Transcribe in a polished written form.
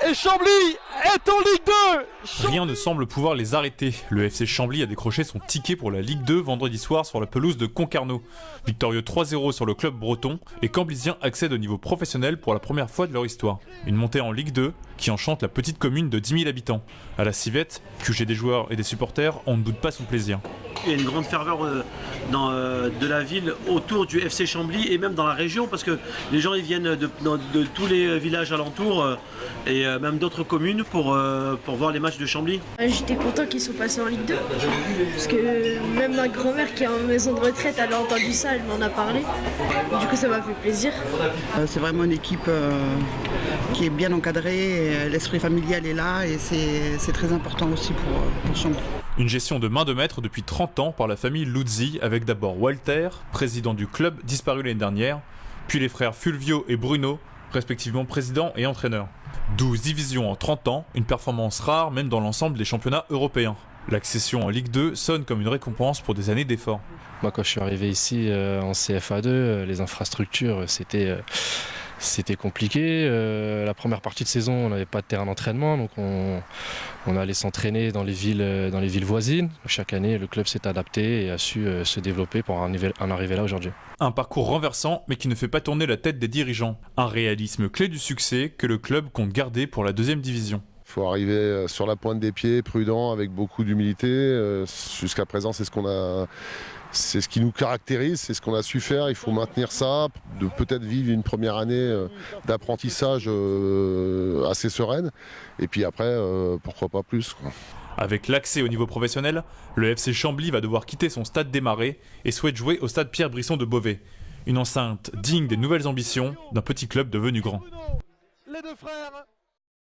Et Chambly est en Ligue 2. Rien ne semble pouvoir les arrêter. Le FC Chambly a décroché son ticket pour la Ligue 2 vendredi soir sur la pelouse de Concarneau. Victorieux 3-0 sur le club breton, les Camblisiens accèdent au niveau professionnel pour la première fois de leur histoire. Une montée en Ligue 2 qui enchante la petite commune de 10 000 habitants. À la Civette, QG des joueurs et des supporters, on ne doute pas son plaisir. Il y a une grande ferveur de la ville autour du FC Chambly et même dans la région parce que les gens ils viennent de tous les villages alentours et même d'autres communes pour voir les matchs de Chambly. J'étais content qu'ils soient passés en Ligue 2 parce que même ma grand-mère qui est en maison de retraite, elle a entendu ça, elle m'en a parlé. Du coup ça m'a fait plaisir. C'est vraiment une équipe qui est bien encadrée, l'esprit familial est là et c'est très important aussi pour Chambly. Une gestion de main de maître depuis 30 ans par la famille Luzzi, avec d'abord Walter, président du club disparu l'année dernière, puis les frères Fulvio et Bruno, respectivement président et entraîneur. 12 divisions en 30 ans, une performance rare même dans l'ensemble des championnats européens. L'accession en Ligue 2 sonne comme une récompense pour des années d'efforts. Moi, quand je suis arrivé ici en CFA2, les infrastructures, c'était compliqué. La première partie de saison, on n'avait pas de terrain d'entraînement, donc on allait s'entraîner dans les villes voisines. Chaque année, le club s'est adapté et a su se développer pour en arriver là aujourd'hui. Un parcours renversant, mais qui ne fait pas tourner la tête des dirigeants. Un réalisme clé du succès que le club compte garder pour la deuxième division. Il faut arriver sur la pointe des pieds, prudent, avec beaucoup d'humilité. Jusqu'à présent, c'est ce qui nous caractérise, c'est ce qu'on a su faire. Il faut maintenir ça, de peut-être vivre une première année d'apprentissage assez sereine. Et puis après, pourquoi pas plus, quoi. Avec l'accès au niveau professionnel, le FC Chambly va devoir quitter son stade démarré et souhaite jouer au stade Pierre Brisson de Beauvais. Une enceinte digne des nouvelles ambitions d'un petit club devenu grand. Les deux frères